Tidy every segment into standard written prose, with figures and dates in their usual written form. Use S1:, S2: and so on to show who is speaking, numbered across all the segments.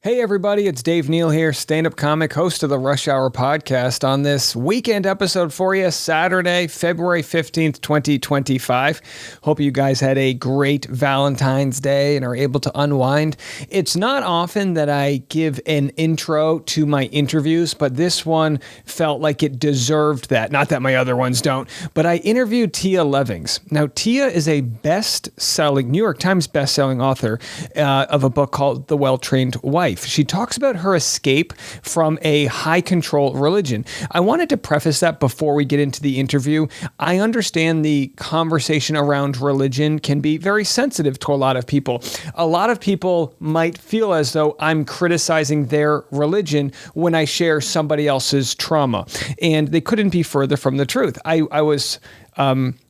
S1: Hey everybody, it's Dave Neal here, stand-up comic, host of the Rush Hour podcast on this weekend episode for you, Saturday, February 15th, 2025. Hope you guys had a great Valentine's Day and are able to unwind. It's not often that I give an intro to my interviews, but this one felt like it deserved that. Not that my other ones don't, but I interviewed Tia Levings. Now, Tia is a New York Times best-selling author of a book called The Well-Trained Wife. She talks about her escape from a high-control religion. I wanted to preface that before we get into the interview. I understand the conversation around religion can be very sensitive to a lot of people. A lot of people might feel as though I'm criticizing their religion when I share somebody else's trauma, and they couldn't be further from the truth. I was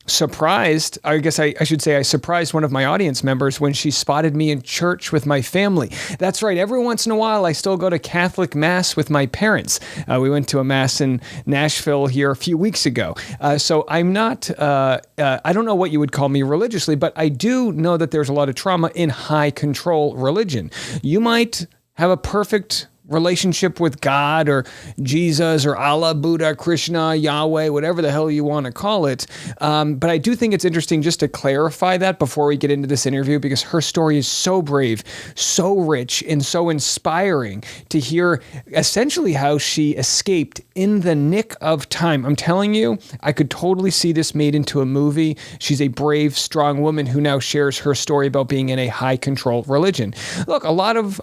S1: surprised. I guess I should say I surprised one of my audience members when she spotted me in church with my family. That's right. Every once in a while, I still go to Catholic Mass with my parents. We went to a Mass in Nashville here a few weeks ago. So I'm not, I don't know what you would call me religiously, but I do know that there's a lot of trauma in high control religion. You might have a perfect relationship with God or Jesus or Allah, Buddha, Krishna, Yahweh, whatever the hell you want to call it. But I do think it's interesting just to clarify that before we get into this interview, because her story is so brave, so rich, and so inspiring to hear essentially how she escaped in the nick of time. I'm telling you, I could totally see this made into a movie. She's a brave, strong woman who now shares her story about being in a high control religion. Look, a lot of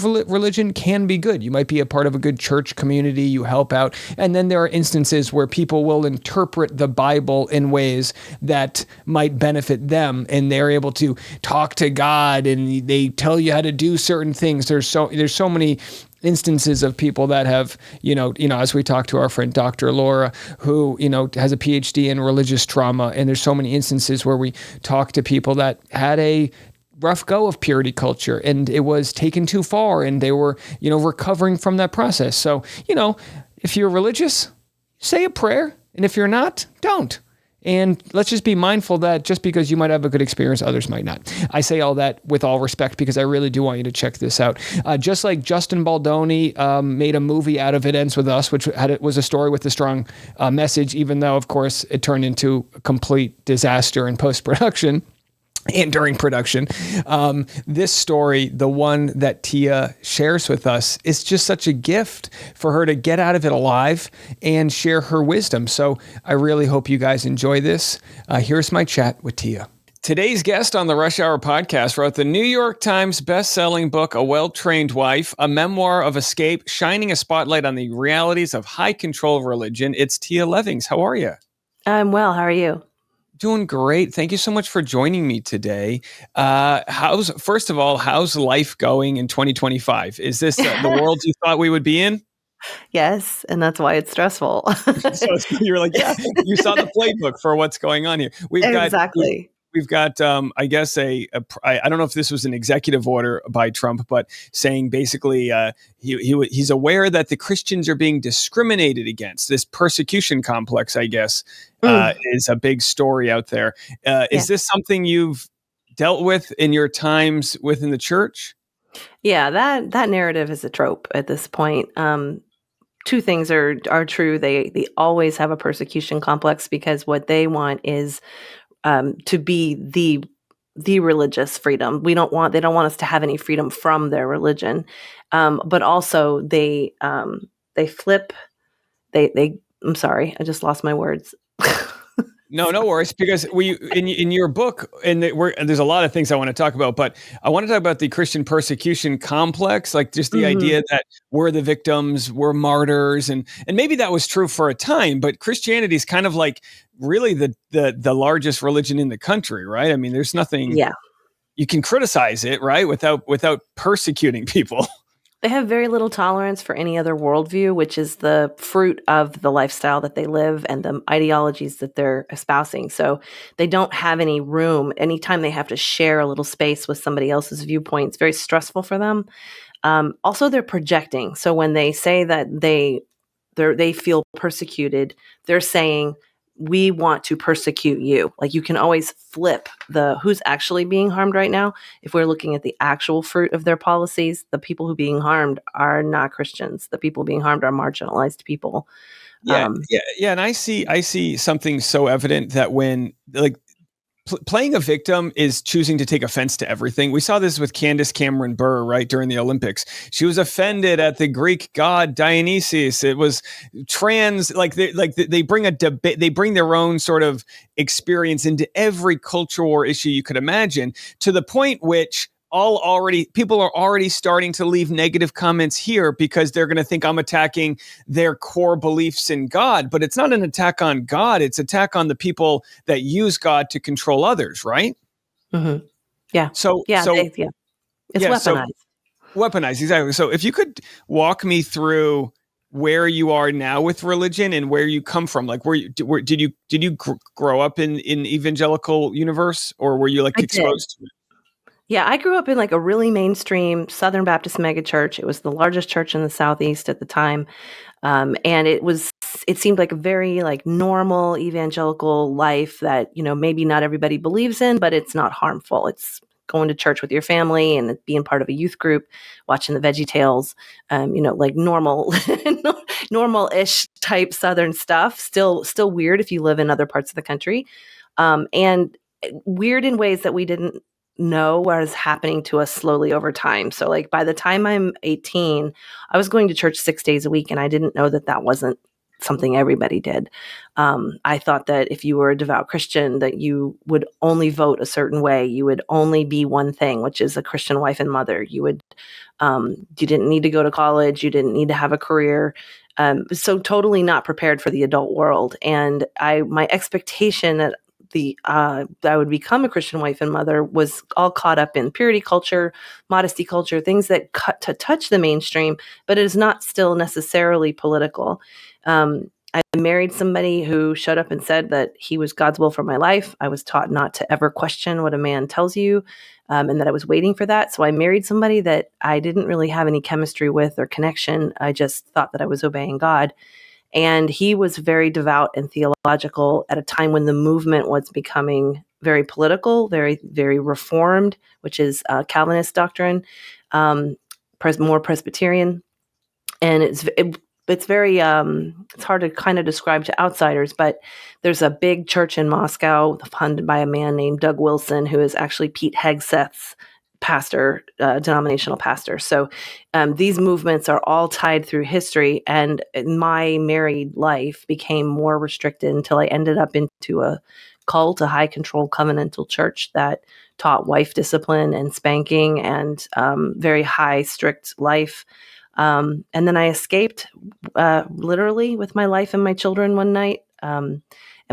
S1: religion can be good. You might be a part of a good church community, you help out, and then there are instances where people will interpret the Bible in ways that might benefit them, and they're able to talk to God and they tell you how to do certain things. There's so many instances of people that have, as we talked to our friend Dr. Laura, who, has a PhD in religious trauma, and there's so many instances where we talk to people that had a rough go of purity culture and it was taken too far and they were, recovering from that process. So, if you're religious, say a prayer. And if you're not, don't. And let's just be mindful that just because you might have a good experience, others might not. I say all that with all respect because I really do want you to check this out. Just like Justin Baldoni made a movie out of It Ends With Us, which was a story with a strong message, even though, of course, it turned into a complete disaster in post-production. And during production, this story, the one that Tia shares with us, is just such a gift for her to get out of it alive and share her wisdom. So I really hope you guys enjoy this. Here's my chat with Tia. Today's guest on the Rush Hour podcast wrote the New York Times best-selling book, A Well-Trained Wife, a memoir of escape, shining a spotlight on the realities of high-control religion. It's Tia Levings. How are you?
S2: I'm well. How are you?
S1: Doing great. Thank you so much for joining me today. First of all, how's life going in 2025? Is this the world you thought we would be in?
S2: Yes, and that's why it's stressful.
S1: So you were like, yeah, you saw the playbook for what's going on here.
S2: Exactly.
S1: We've got, I guess, I don't know if this was an executive order by Trump, but saying basically he's aware that the Christians are being discriminated against. This persecution complex, I guess, is a big story out there. Is this something you've dealt with in your times within the church?
S2: Yeah, that narrative is a trope at this point. Two things are true. They always have a persecution complex because what they want is to be the religious freedom. They don't want us to have any freedom from their religion. But also they flip. I'm sorry, I just lost my words.
S1: No worries, because in your book, and there's a lot of things I want to talk about, but I want to talk about the Christian persecution complex, like just the idea that we're the victims, we're martyrs, and maybe that was true for a time, but Christianity is kind of like really the largest religion in the country, right? I mean, there's nothing you can criticize it, right, without persecuting people.
S2: They have very little tolerance for any other worldview, which is the fruit of the lifestyle that they live and the ideologies that they're espousing. So they don't have any room. Anytime they have to share a little space with somebody else's viewpoint, it's very stressful for them. Also, they're projecting. So when they say that they feel persecuted, they're saying we want to persecute you. Like, you can always flip the who's actually being harmed right now. If we're looking at the actual fruit of their policies, the people who are being harmed are not Christians. The people being harmed are marginalized people.
S1: Yeah. And I see something so evident that when like playing a victim is choosing to take offense to everything. We saw this with Candace Cameron Bure, right, during the Olympics. She was offended at the Greek god Dionysus. It was trans, they bring a debate, they bring their own sort of experience into every cultural or issue you could imagine, to the point which people are already starting to leave negative comments here because they're going to think I'm attacking their core beliefs in God. But it's not an attack on God. It's attack on the people that use God to control others, right?
S2: Mm-hmm. Yeah.
S1: So
S2: It's weaponized.
S1: So weaponized, exactly. So if you could walk me through where you are now with religion and where you come from, like did you grow up in evangelical universe, or were you like
S2: I did.
S1: exposed to it?
S2: Yeah, I grew up in like a really mainstream Southern Baptist megachurch. It was the largest church in the Southeast at the time. And it seemed like a very like normal evangelical life that, maybe not everybody believes in, but it's not harmful. It's going to church with your family and being part of a youth group, watching the Veggie Tales, like normal, normal-ish type Southern stuff. Still weird if you live in other parts of the country. And weird in ways that we didn't know what was happening to us slowly over time. So like by the time I'm 18, I was going to church 6 days a week, and I didn't know that wasn't something everybody did. I thought that if you were a devout Christian, that you would only vote a certain way. You would only be one thing, which is a Christian wife and mother. You didn't need to go to college. You didn't need to have a career. So totally not prepared for the adult world. And my expectation that I would become a Christian wife and mother was all caught up in purity culture, modesty culture, things that cut to touch the mainstream, but it is not still necessarily political. I married somebody who showed up and said that he was God's will for my life. I was taught not to ever question what a man tells you, and that I was waiting for that. So I married somebody that I didn't really have any chemistry with or connection. I just thought that I was obeying God. And he was very devout and theological at a time when the movement was becoming very political, very, very reformed, which is Calvinist doctrine, more Presbyterian. And it's very, it's hard to kind of describe to outsiders, but there's a big church in Moscow funded by a man named Doug Wilson, who is actually Pete Hegseth's pastor, denominational pastor. So these movements are all tied through history, and my married life became more restricted until I ended up into a cult, a high control covenantal church that taught wife discipline and spanking and very high strict life. And then I escaped literally with my life and my children one night, and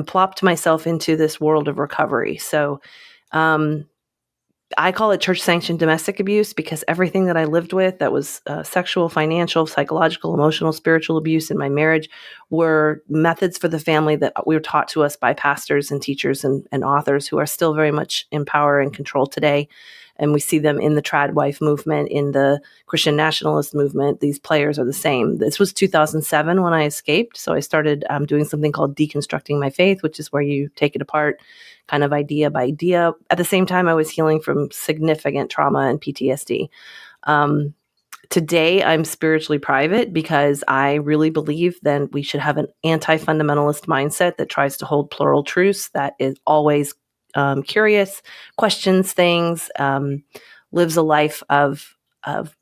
S2: plopped myself into this world of recovery. So I call it church-sanctioned domestic abuse because everything that I lived with that was sexual, financial, psychological, emotional, spiritual abuse in my marriage were methods for the family that were taught to us by pastors and teachers and authors who are still very much in power and control today. And we see them in the tradwife movement, in the Christian nationalist movement. These players are the same. This was 2007 when I escaped. So I started doing something called deconstructing my faith, which is where you take it apart kind of idea by idea. At the same time, I was healing from significant trauma and PTSD. Today, I'm spiritually private because I really believe that we should have an anti-fundamentalist mindset that tries to hold plural truths, that is always curious, questions things, lives a life of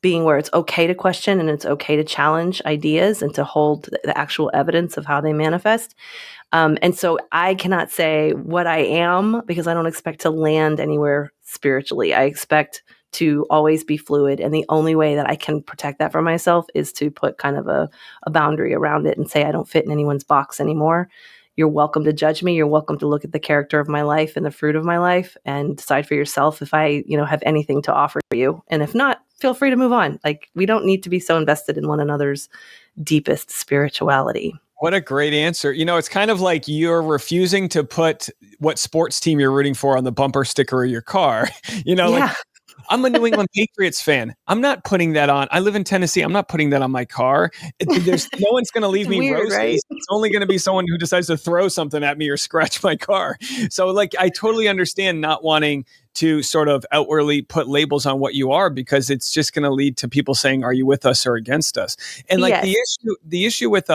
S2: being where it's okay to question and it's okay to challenge ideas and to hold the actual evidence of how they manifest. And so I cannot say what I am because I don't expect to land anywhere spiritually. I expect to always be fluid. And the only way that I can protect that for myself is to put kind of a boundary around it and say, I don't fit in anyone's box anymore. You're welcome to judge me. You're welcome to look at the character of my life and the fruit of my life and decide for yourself if I, have anything to offer you. And if not, feel free to move on. Like, we don't need to be so invested in one another's deepest spirituality.
S1: What a great answer. It's kind of like you're refusing to put what sports team you're rooting for on the bumper sticker of your car.
S2: Yeah.
S1: I'm a New England Patriots fan. I'm not putting that on. I live in Tennessee. I'm not putting that on my car. There's no one's going to leave
S2: It's
S1: me
S2: weird,
S1: roses.
S2: right?
S1: It's only going to be someone who decides to throw something at me or scratch my car. So like, I totally understand not wanting to sort of outwardly put labels on what you are, because it's just going to lead to people saying, are you with us or against us? And like
S2: Yes.
S1: the issue with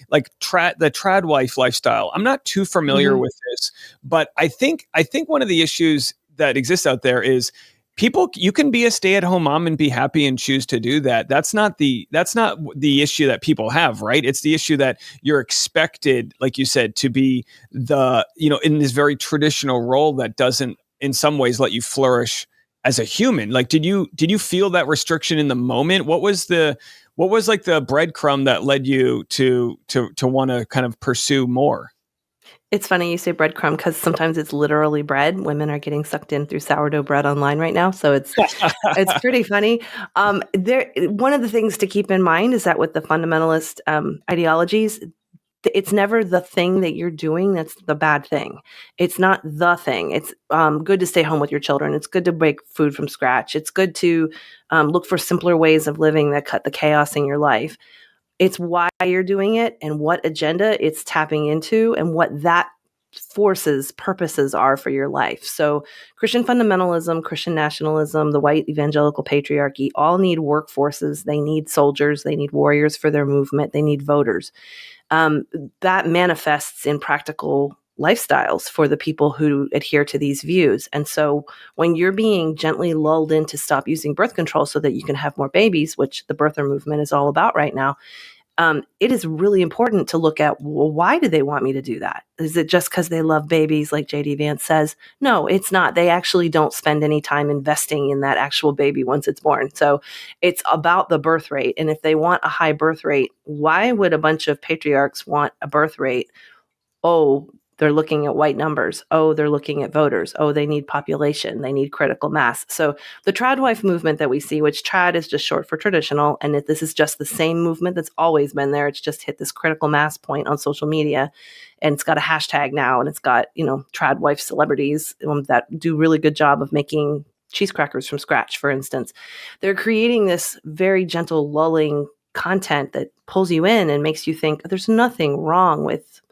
S1: like the tradwife lifestyle, I'm not too familiar
S2: Mhm.
S1: with this, but I think one of the issues that exists out there is people, you can be a stay-at-home mom and be happy and choose to do that. That's not the issue that people have, right? It's the issue that you're expected, like you said, to be in this very traditional role that doesn't in some ways let you flourish as a human. Like, did you feel that restriction in the moment? What was like the breadcrumb that led you to want to kind of pursue more?
S2: It's funny you say breadcrumb because sometimes it's literally bread. Women are getting sucked in through sourdough bread online right now, so it's pretty funny. There, one of the things to keep in mind is that with the fundamentalist ideologies, it's never the thing that you're doing that's the bad thing. It's not the thing. It's good to stay home with your children. It's good to make food from scratch. It's good to look for simpler ways of living that cut the chaos in your life. It's why you're doing it and what agenda it's tapping into and what that forces, purposes are for your life. So Christian fundamentalism, Christian nationalism, the white evangelical patriarchy all need workforces. They need soldiers. They need warriors for their movement. They need voters. um, that manifests in practical lifestyles for the people who adhere to these views. And so when you're being gently lulled in to stop using birth control so that you can have more babies, which the birther movement is all about right now, it is really important to look at, well, why do they want me to do that? Is it just because they love babies, like JD Vance says? No, it's not. They actually don't spend any time investing in that actual baby once it's born. So it's about the birth rate. And if they want a high birth rate, why would a bunch of patriarchs want a birth rate? Oh, they're looking at white numbers. Oh, they're looking at voters. Oh, they need population. They need critical mass. So the tradwife movement that we see, which trad is just short for traditional, and this is just the same movement that's always been there. It's just hit this critical mass point on social media, and it's got a hashtag now, and it's got tradwife celebrities that do really good job of making cheese crackers from scratch, for instance. They're creating this very gentle, lulling content that pulls you in and makes you think there's nothing wrong with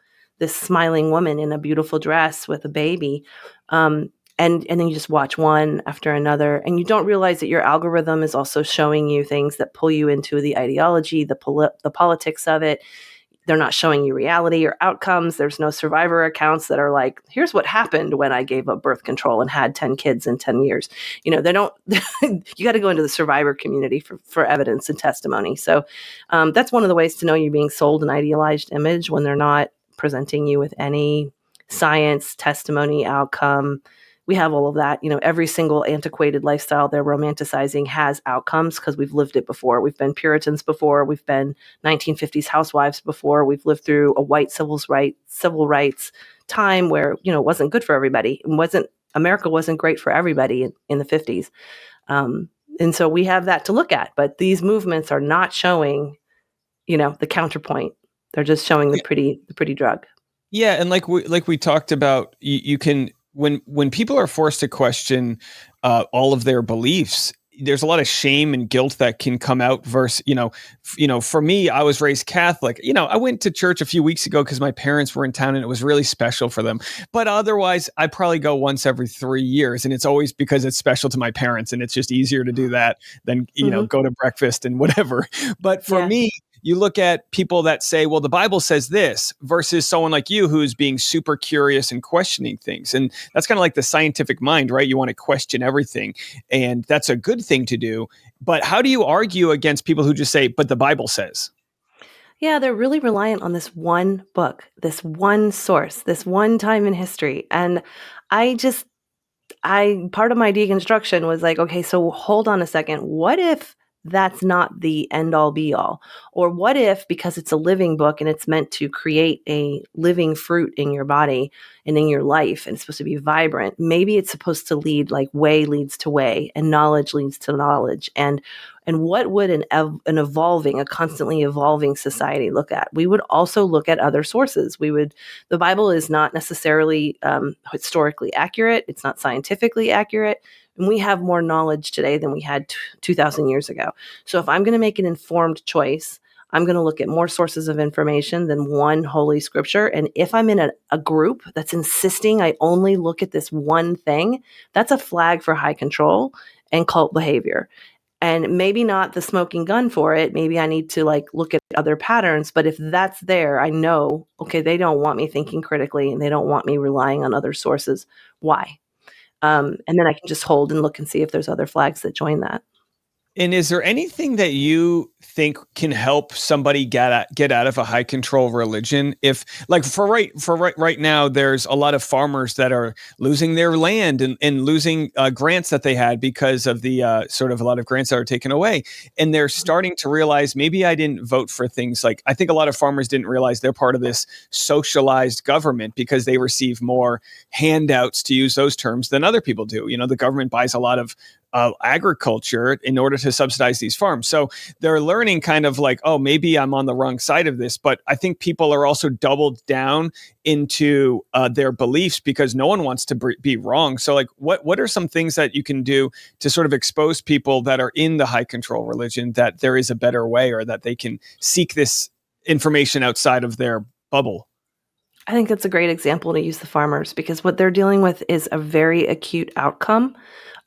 S2: this smiling woman in a beautiful dress with a baby. And then you just watch one after another, and you don't realize that your algorithm is also showing you things that pull you into the ideology, the politics of it. They're not showing you reality or outcomes. There's no survivor accounts that are like, here's what happened when I gave up birth control and had 10 kids in 10 years. They don't, you got to go into the survivor community for evidence and testimony. So that's one of the ways to know you're being sold an idealized image when they're not presenting you with any science, testimony, outcome. We have all of that. Every single antiquated lifestyle they're romanticizing has outcomes because we've lived it before. We've been Puritans before. We've been 1950s housewives before. We've lived through a white civil rights time where, it wasn't good for everybody. America wasn't great for everybody in the 50s. And so we have that to look at. But these movements are not showing, the counterpoint. They're just showing the pretty drug.
S1: Yeah, and like we talked about, you can when people are forced to question all of their beliefs, there's a lot of shame and guilt that can come out. Versus, for me, I was raised Catholic. I went to church a few weeks ago because my parents were in town and it was really special for them. But otherwise, I probably go once every 3 years, and it's always because it's special to my parents, and it's just easier to do that than
S2: Mhm.
S1: go to breakfast and whatever. But for
S2: Yeah.
S1: me, you look at people that say, well, the Bible says this, versus someone like you who's being super curious and questioning things. And that's kind of like the scientific mind, right? You want to question everything. And that's a good thing to do. But how do you argue against people who just say, but the Bible says?
S2: Yeah, they're really reliant on this one book, this one source, this one time in history. And I just part of my deconstruction was like, okay, so hold on a second. What if that's not the end all be all? Or what if, because it's a living book and it's meant to create a living fruit in your body and in your life, and it's supposed to be vibrant, maybe it's supposed to lead like way leads to way and knowledge leads to knowledge. And what would a constantly evolving society look at? We would also look at other sources. The Bible is not necessarily historically accurate. It's not scientifically accurate. And we have more knowledge today than we had 2,000 years ago. So if I'm going to make an informed choice, I'm going to look at more sources of information than one holy scripture. And if I'm in a group that's insisting I only look at this one thing, that's a flag for high control and cult behavior. And maybe not the smoking gun for it. Maybe I need to like look at other patterns. But if that's there, I know, okay, they don't want me thinking critically and they don't want me relying on other sources. Why? And then I can just hold and look and see if there's other flags that join that.
S1: And is there anything that you think can help somebody get out of a high control religion? If like right now, there's a lot of farmers that are losing their land and losing grants that they had because of the sort of a lot of grants that are taken away. And they're starting to realize maybe I didn't vote for things like, I think a lot of farmers didn't realize they're part of this socialized government because they receive more handouts, to use those terms, than other people do. You know, the government buys a lot of agriculture in order to subsidize these farms. So they're learning kind of like, oh, maybe I'm on the wrong side of this. But I think people are also doubled down into their beliefs because no one wants to be wrong. So like, what are some things that you can do to sort of expose people that are in the high control religion that there is a better way, or that they can seek this information outside of their bubble?
S2: I think that's a great example to use the farmers, because what they're dealing with is a very acute outcome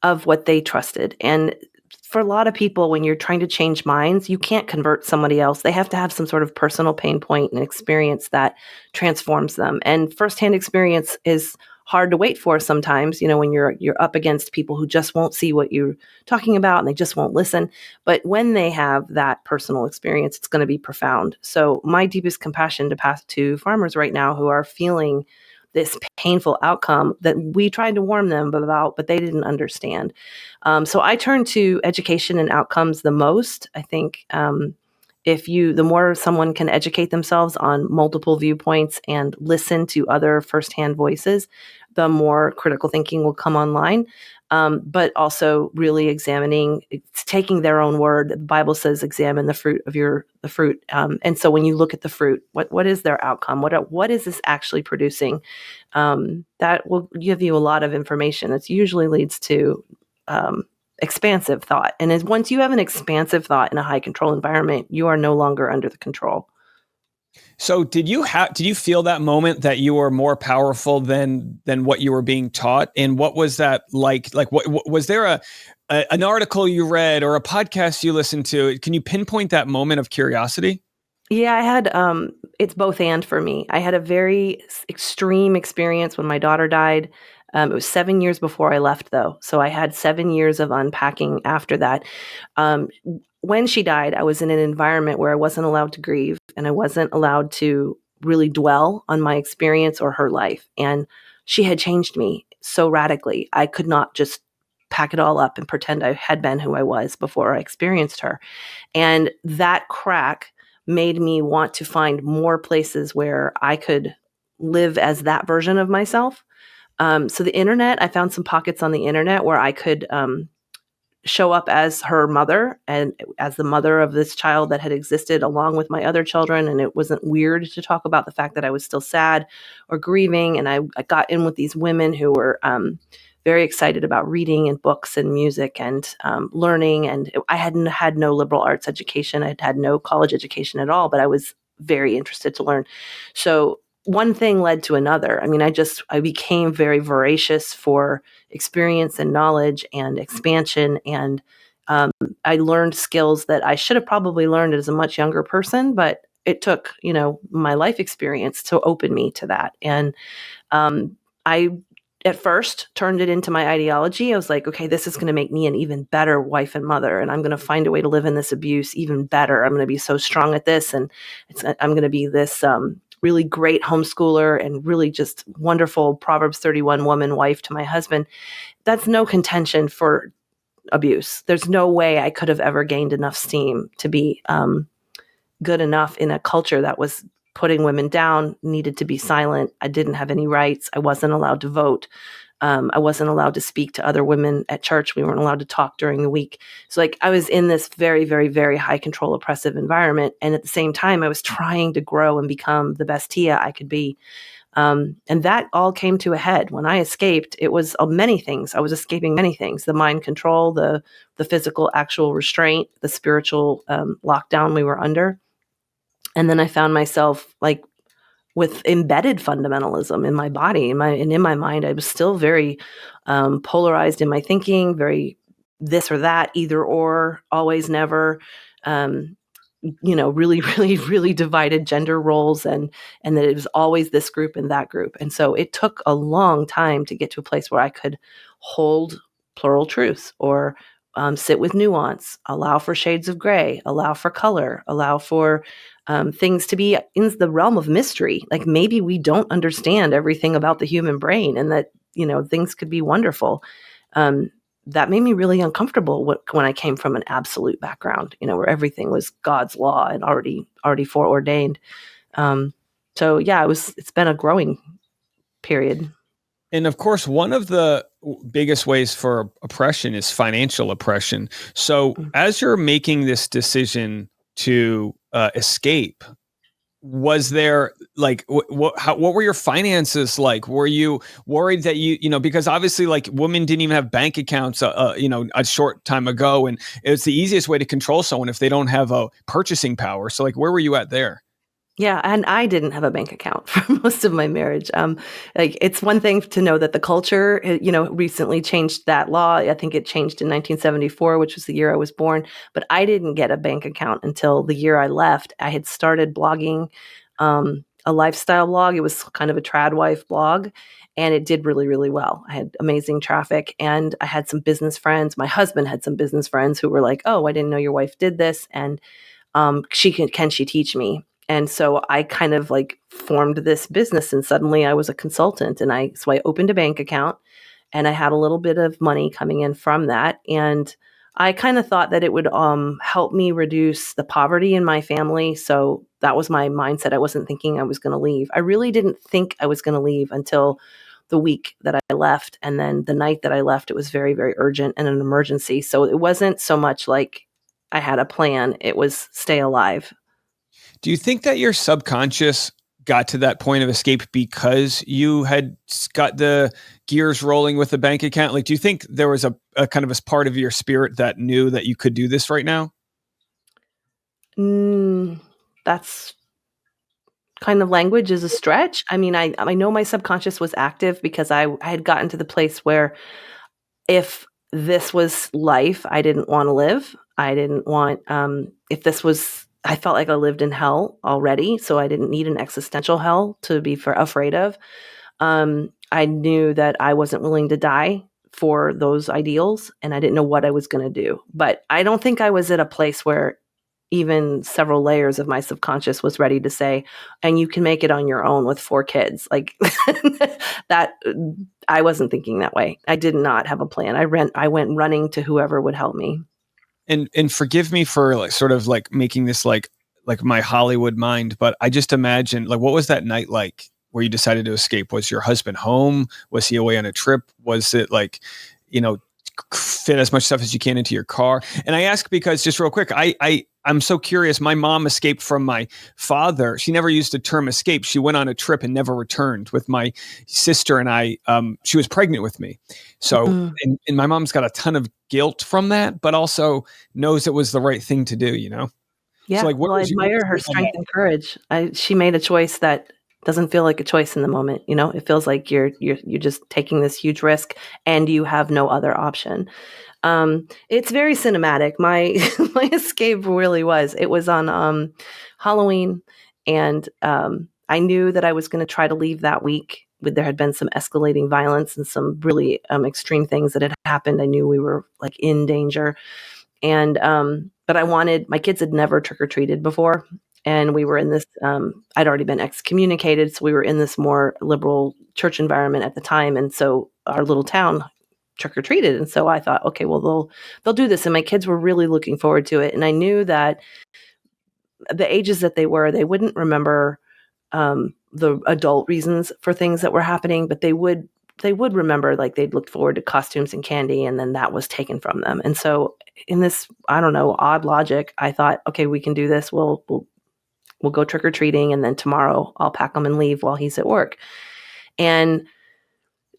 S2: of what they trusted. And for a lot of people, when you're trying to change minds, you can't convert somebody else. They have to have some sort of personal pain point and experience that transforms them. And firsthand experience is hard to wait for sometimes, you know, when you're up against people who just won't see what you're talking about and they just won't listen. But when they have that personal experience, it's going to be profound. So my deepest compassion to pass to farmers right now who are feeling this painful outcome that we tried to warn them about, but they didn't understand. So I turn to education and outcomes the most. I think the more someone can educate themselves on multiple viewpoints and listen to other firsthand voices, the more critical thinking will come online. But also really examining, taking their own word. The Bible says, examine the fruit of the fruit. And so when you look at the fruit, what is their outcome? What is this actually producing? That will give you a lot of information. It usually leads to expansive thought. And once you have an expansive thought in a high control environment, you are no longer under the control.
S1: So did you feel that moment that you were more powerful than what you were being taught? And what was that like? Like, what was there an article you read or a podcast you listened to? Can you pinpoint that moment of curiosity?
S2: Yeah, I had, it's both and for me. I had a very extreme experience when my daughter died. It was 7 years before I left, though. So I had 7 years of unpacking after that. Um, when she died, I was in an environment where I wasn't allowed to grieve and I wasn't allowed to really dwell on my experience or her life. And she had changed me so radically. I could not just pack it all up and pretend I had been who I was before I experienced her. And that crack made me want to find more places where I could live as that version of myself. So the internet, I found some pockets on the internet where I could show up as her mother and as the mother of this child that had existed along with my other children. And it wasn't weird to talk about the fact that I was still sad or grieving. And I got in with these women who were very excited about reading and books and music and learning. And I hadn't had no liberal arts education. I'd had no college education at all, but I was very interested to learn. So one thing led to another. I mean, I became very voracious for experience and knowledge and expansion. And I learned skills that I should have probably learned as a much younger person, but it took, my life experience to open me to that. And I at first turned it into my ideology. I was like, okay, this is going to make me an even better wife and mother. And I'm going to find a way to live in this abuse even better. I'm going to be so strong at this. And I'm going to be this really great homeschooler and really just wonderful Proverbs 31 woman wife to my husband. That's no contention for abuse. There's no way I could have ever gained enough steam to be good enough in a culture that was putting women down, needed to be silent. I didn't have any rights. I wasn't allowed to vote. I wasn't allowed to speak to other women at church. We weren't allowed to talk during the week. So I was in this very, very, very high control, oppressive environment. And at the same time, I was trying to grow and become the best Tia I could be. And that all came to a head when I escaped. It was many things. I was escaping many things: the mind control, the physical, actual restraint, the spiritual lockdown we were under. And then I found myself like with embedded fundamentalism in my body, in my mind. I was still very polarized in my thinking, very this or that, either or, always, never. Um, really, really, really divided gender roles, and that it was always this group and that group. And so it took a long time to get to a place where I could hold plural truths, or sit with nuance, allow for shades of gray, allow for color, allow for things to be in the realm of mystery. Like maybe we don't understand everything about the human brain, and that, things could be wonderful. Um, that made me really uncomfortable when I came from an absolute background, where everything was God's law and already foreordained. Um, so yeah, it's been a growing period.
S1: And of course, one of the biggest ways for oppression is financial oppression. So,
S2: Mm.
S1: as you're making this decision to escape, was there like what were your finances like? Were you worried that because obviously like women didn't even have bank accounts a short time ago, and it's the easiest way to control someone if they don't have a purchasing power. So like where were you at there?
S2: Yeah, and I didn't have a bank account for most of my marriage. Like it's one thing to know that the culture, recently changed that law. I think it changed in 1974, which was the year I was born. But I didn't get a bank account until the year I left. I had started blogging, a lifestyle blog. It was kind of a tradwife blog, and it did really, really well. I had amazing traffic, and I had some business friends. My husband had some business friends who were like, "Oh, I didn't know your wife did this," and can she teach me? And so I kind of like formed this business, and suddenly I was a consultant, and so I opened a bank account, and I had a little bit of money coming in from that. And I kind of thought that it would help me reduce the poverty in my family. So that was my mindset. I wasn't thinking I was going to leave. I really didn't think I was going to leave until the week that I left. And then the night that I left, it was very, very urgent and an emergency. So it wasn't so much like I had a plan, it was stay alive.
S1: Do you think that your subconscious got to that point of escape because you had got the gears rolling with the bank account? Like, do you think there was a kind of a part of your spirit that knew that you could do this right now?
S2: Mm, that's kind of language is a stretch. I mean, I know my subconscious was active because I had gotten to the place where if this was life I didn't want to live, I didn't want, if this was, I felt like I lived in hell already, so I didn't need an existential hell to be afraid of. I knew that I wasn't willing to die for those ideals, and I didn't know what I was going to do. But I don't think I was at a place where even several layers of my subconscious was ready to say, and you can make it on your own with 4 kids. Like that, I wasn't thinking that way. I did not have a plan. I went running to whoever would help me.
S1: And forgive me for like sort of like making this like my Hollywood mind, but I just imagine like what was that night like where you decided to escape? Was your husband home? Was he away on a trip? Was it like, you know, fit as much stuff as you can into your car? And I ask because just real quick, I'm so curious. My mom escaped from my father. She never used the term escape. She went on a trip and never returned with my sister and I. She was pregnant with me. So,
S2: Mm.
S1: and my mom's got a ton of guilt from that, but also knows it was the right thing to do, you know? So
S2: Yeah,
S1: like,
S2: well, I
S1: where
S2: admire
S1: was
S2: her
S1: your head
S2: strength
S1: at?
S2: and courage. She made a choice that doesn't feel like a choice in the moment. It feels like you're just taking this huge risk, and you have no other option. It's very cinematic. My my escape really was. It was on Halloween, and I knew that I was going to try to leave that week. There had been some escalating violence and some really extreme things that had happened. I knew we were like in danger, and but I wanted, my kids had never trick or treated before, and we were in this. I'd already been excommunicated, so we were in this more liberal church environment at the time, and so our little town trick or treated. And so I thought, okay, well they'll do this, and my kids were really looking forward to it. And I knew that the ages that they were, they wouldn't remember the adult reasons for things that were happening, but they would remember, like they'd looked forward to costumes and candy, and then that was taken from them. And so in this, I don't know, odd logic, I thought, okay, we can do this. We'll we'll go trick-or-treating, and then tomorrow I'll pack them and leave while he's at work. And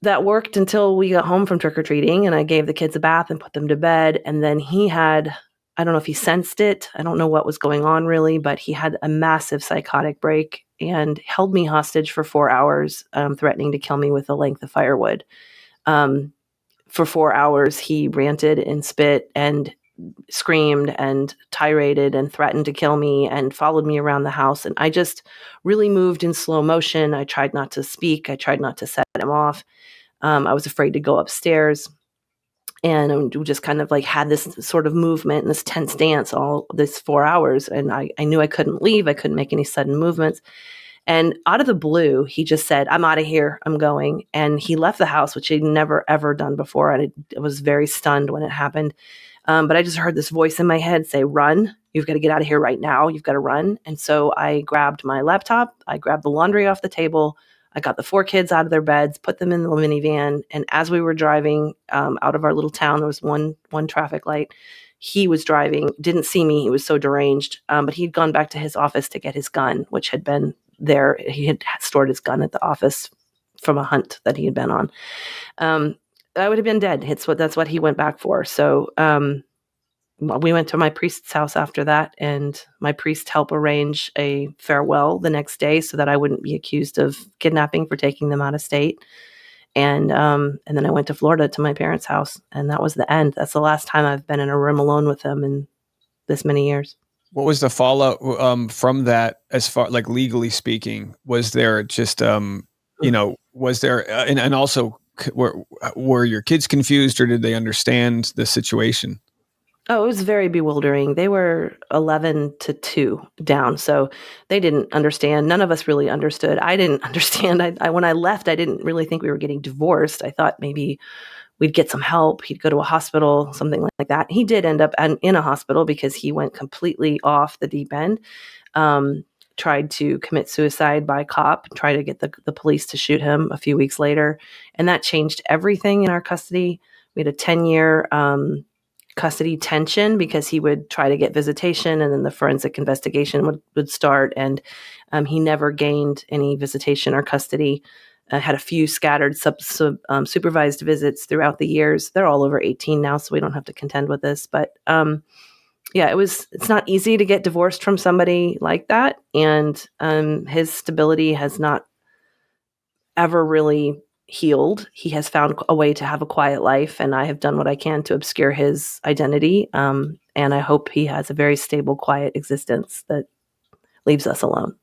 S2: that worked until we got home from trick-or-treating, and I gave the kids a bath and put them to bed. And then he had, I don't know if he sensed it, I don't know what was going on really, but he had a massive psychotic break and held me hostage for 4 hours, threatening to kill me with a length of firewood. For 4 hours, he ranted and spit and screamed and tiraded and threatened to kill me and followed me around the house. And I just really moved in slow motion. I tried not to speak. I tried not to set him off. I was afraid to go upstairs. And we just kind of like had this sort of movement and this tense dance all this 4 hours. And I knew I couldn't leave. I couldn't make any sudden movements. And out of the blue, he just said, "I'm out of here. I'm going." And he left the house, which he'd never, ever done before. And I was very stunned when it happened. But I just heard this voice in my head say, "Run. You've got to get out of here right now. You've got to run." And so I grabbed my laptop. I grabbed the laundry off the table. I got the 4 kids out of their beds, put them in the minivan. And as we were driving out of our little town, there was one traffic light. He was driving, didn't see me. He was so deranged. But he'd gone back to his office to get his gun, which had been there. He had stored his gun at the office from a hunt that he had been on. I would have been dead. That's what he went back for. So we went to my priest's house after that, and my priest helped arrange a farewell the next day so that I wouldn't be accused of kidnapping for taking them out of state. And then I went to Florida to my parents' house, and that was the end. That's the last time I've been in a room alone with them in this many years.
S1: What was the fallout from that, as far like legally speaking? Was there just was there and also were your kids confused, or did they understand the situation?
S2: Oh, it was very bewildering. They were 11 to 2 down, so they didn't understand. None of us really understood. I didn't understand. I when I left, I didn't really think we were getting divorced. I thought maybe we'd get some help. He'd go to a hospital, something like that. He did end up in a hospital because he went completely off the deep end. Tried to commit suicide by cop, tried to get the police to shoot him a few weeks later. And that changed everything in our custody. We had a 10-year custody tension because he would try to get visitation, and then the forensic investigation would start. And he never gained any visitation or custody. Had a few scattered supervised visits throughout the years. They're all over 18 now, so we don't have to contend with this. But yeah, it's not easy to get divorced from somebody like that. And his stability has not ever really healed. He has found a way to have a quiet life, and I have done what I can to obscure his identity. And I hope he has a very stable, quiet existence that leaves us alone.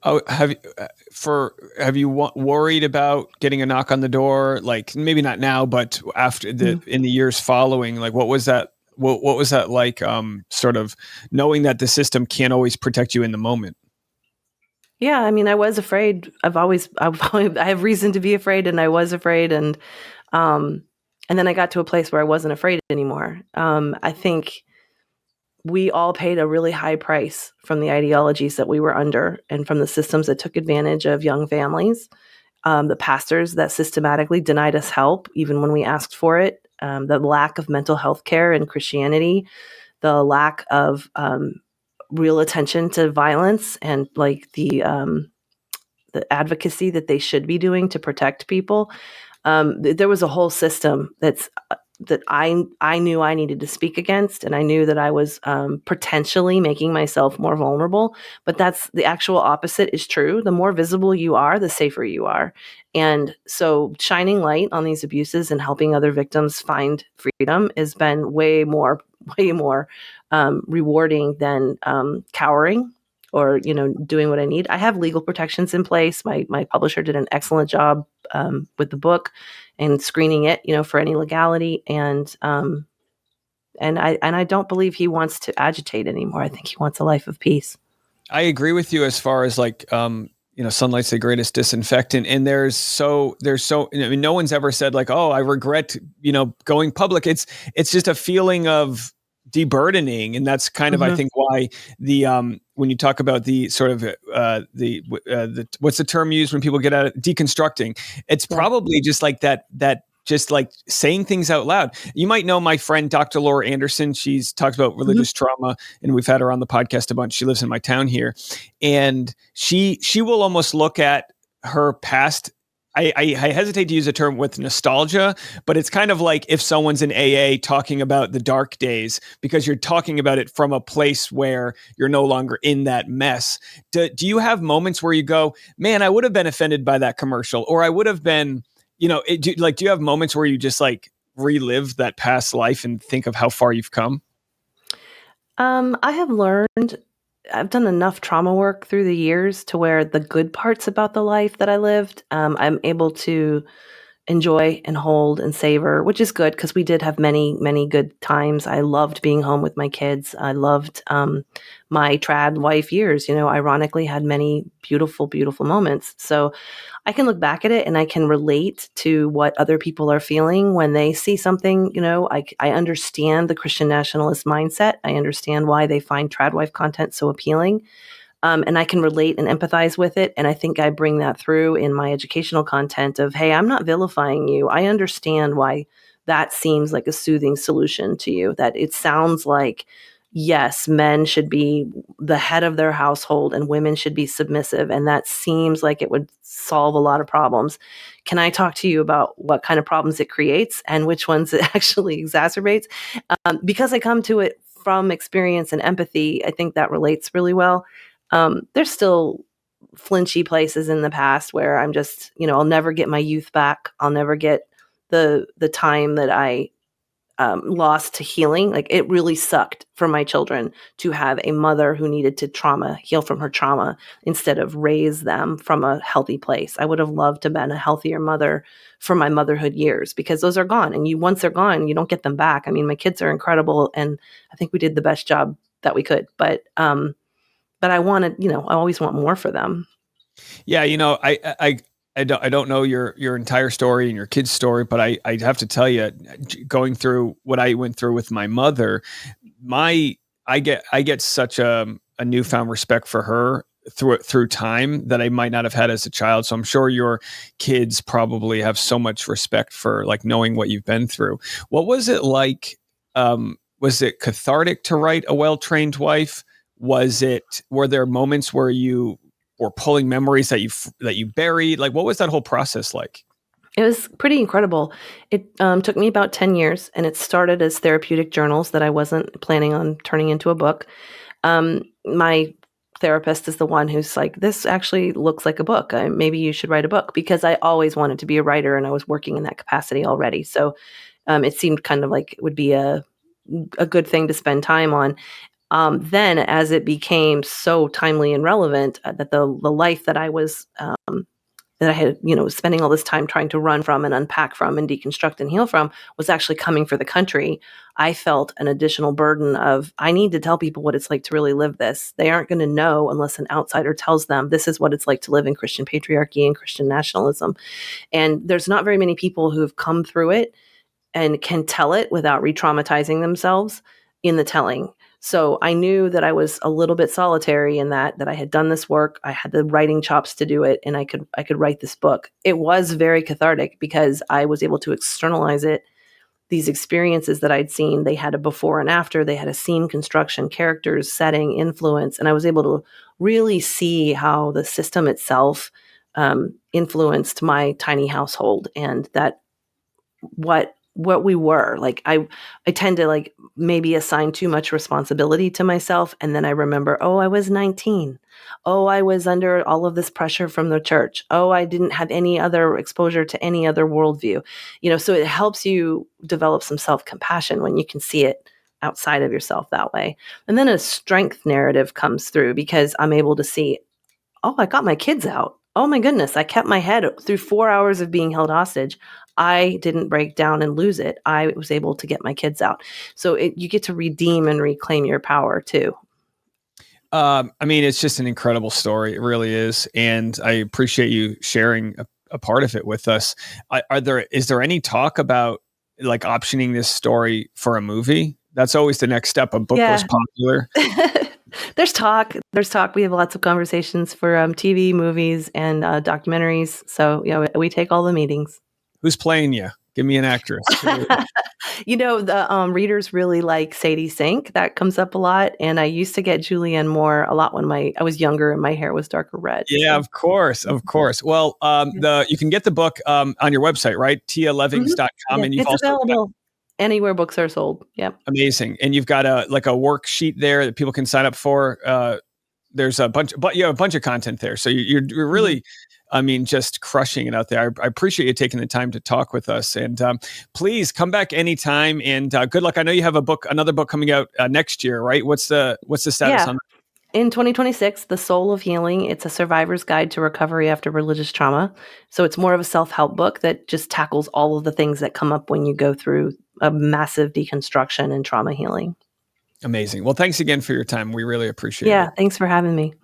S1: Oh, have you worried about getting a knock on the door? Like maybe not now, but after in the years following, like what was that? What was that like? Sort of knowing that the system can't always protect you in the moment.
S2: Yeah, I mean, I was afraid. I have reason to be afraid, and I was afraid, and then I got to a place where I wasn't afraid anymore. I think we all paid a really high price from the ideologies that we were under and from the systems that took advantage of young families, the pastors that systematically denied us help even when we asked for it, the lack of mental health care in Christianity, the lack of real attention to violence and like the advocacy that they should be doing to protect people. There was a whole system that I knew I needed to speak against, and I knew that I was potentially making myself more vulnerable. But that's the actual opposite is true. The more visible you are, the safer you are. And so shining light on these abuses and helping other victims find freedom has been way more rewarding than cowering or doing what I need. I have legal protections in place. My publisher did an excellent job with the book and screening it, for any legality. And I don't believe he wants to agitate anymore. I think he wants a life of peace.
S1: I agree with you as far as like, sunlight's the greatest disinfectant. And there's so, no one's ever said like, oh, I regret, going public. It's just a feeling of deburdening. And that's kind of, I think, why the, when you talk about the sort of, the what's the term used when people get out of deconstructing, it's probably just like that just like saying things out loud. You might know my friend, Dr. Laura Anderson. She's talked about religious trauma, and we've had her on the podcast a bunch. She lives in my town here, and she will almost look at her past. I hesitate to use a term with nostalgia, but it's kind of like if someone's in AA talking about the dark days, because you're talking about it from a place where you're no longer in that mess. Do you have moments where you go, man, I would have been offended by that commercial, or I would have been, do you have moments where you just like relive that past life and think of how far you've come?
S2: I have learned, I've done enough trauma work through the years to where the good parts about the life that I lived, I'm able to enjoy and hold and savor, which is good because we did have many, many good times. I loved being home with my kids. I loved my trad wife years, ironically had many beautiful, beautiful moments. So I can look back at it and I can relate to what other people are feeling when they see something. I understand the Christian nationalist mindset. I understand why they find tradwife content so appealing. And I can relate and empathize with it. And I think I bring that through in my educational content of, hey, I'm not vilifying you. I understand why that seems like a soothing solution to you, that it sounds like, yes, men should be the head of their household and women should be submissive. And that seems like it would solve a lot of problems. Can I talk to you about what kind of problems it creates and which ones it actually exacerbates? Because I come to it from experience and empathy, I think that relates really well. There's still flinchy places in the past where I'm just, I'll never get my youth back. I'll never get the time that I lost to healing. Like it really sucked for my children to have a mother who needed to heal from her trauma instead of raise them from a healthy place. I would have loved to have been a healthier mother for my motherhood years because those are gone. And once they're gone, you don't get them back. I mean, my kids are incredible and I think we did the best job that we could. But I wanted, I always want more for them.
S1: Yeah, I don't know your entire story and your kid's story, but I have to tell you, going through what I went through with my mother, I get such a newfound respect for her through time that I might not have had as a child. So I'm sure your kids probably have so much respect for like knowing what you've been through. What was it like? Was it cathartic to write A Well-Trained Wife? Were there moments where you were pulling memories that you buried? Like, what was that whole process like?
S2: It was pretty incredible. It took me about 10 years, and it started as therapeutic journals that I wasn't planning on turning into a book. My therapist is the one who's like, this actually looks like a book. Maybe you should write a book, because I always wanted to be a writer, and I was working in that capacity already. So it seemed kind of like it would be a good thing to spend time on. Then, as it became so timely and relevant, that the life that I was that I had, spending all this time trying to run from and unpack from and deconstruct and heal from was actually coming for the country, I felt an additional burden of, I need to tell people what it's like to really live this. They aren't going to know unless an outsider tells them this is what it's like to live in Christian patriarchy and Christian nationalism. And there's not very many people who have come through it and can tell it without re-traumatizing themselves in the telling. So I knew that I was a little bit solitary in that I had done this work. I had the writing chops to do it, and I could write this book. It was very cathartic because I was able to externalize it. These experiences that I'd seen, they had a before and after. They had a scene construction, characters, setting, influence, and I was able to really see how the system itself influenced my tiny household, and that what we were like. I tend to like maybe assign too much responsibility to myself, and then I remember, oh, I was 19. Oh, I was under all of this pressure from the church. Oh, I didn't have any other exposure to any other worldview. So it helps you develop some self-compassion when you can see it outside of yourself that way. And then a strength narrative comes through because I'm able to see, oh, I got my kids out. Oh my goodness, I kept my head through 4 hours of being held hostage. I didn't break down and lose it. I was able to get my kids out. So you get to redeem and reclaim your power too.
S1: I mean, it's just an incredible story. It really is. And I appreciate you sharing a part of it with us. Is there any talk about like optioning this story for a movie? That's always the next step. A book was popular.
S2: There's talk. We have lots of conversations for TV, movies, and documentaries. So, we take all the meetings.
S1: Who's playing you? Give me an actress.
S2: The readers really like Sadie Sink. That comes up a lot, and I used to get Julianne Moore a lot when I was younger and my hair was darker red.
S1: Yeah,
S2: So.
S1: of course, of course. Well, you can get the book on your website, right? TiaLevings.com,
S2: Yeah,
S1: and you've
S2: it's
S1: also got,
S2: available anywhere books are sold. Yep.
S1: amazing, and you've got a worksheet there that people can sign up for. There's a bunch, but you have a bunch of content there, so you're really, I mean, just crushing it out there. I appreciate you taking the time to talk with us, and please come back anytime. And good luck. I know you have another book coming out next year, right? What's the status
S2: Yeah.
S1: on that?
S2: In 2026, The Soul of Healing, it's a survivor's guide to recovery after religious trauma. So it's more of a self-help book that just tackles all of the things that come up when you go through a massive deconstruction and trauma healing.
S1: Amazing. Well, thanks again for your time. We really appreciate
S2: Yeah,
S1: it.
S2: thanks for having me.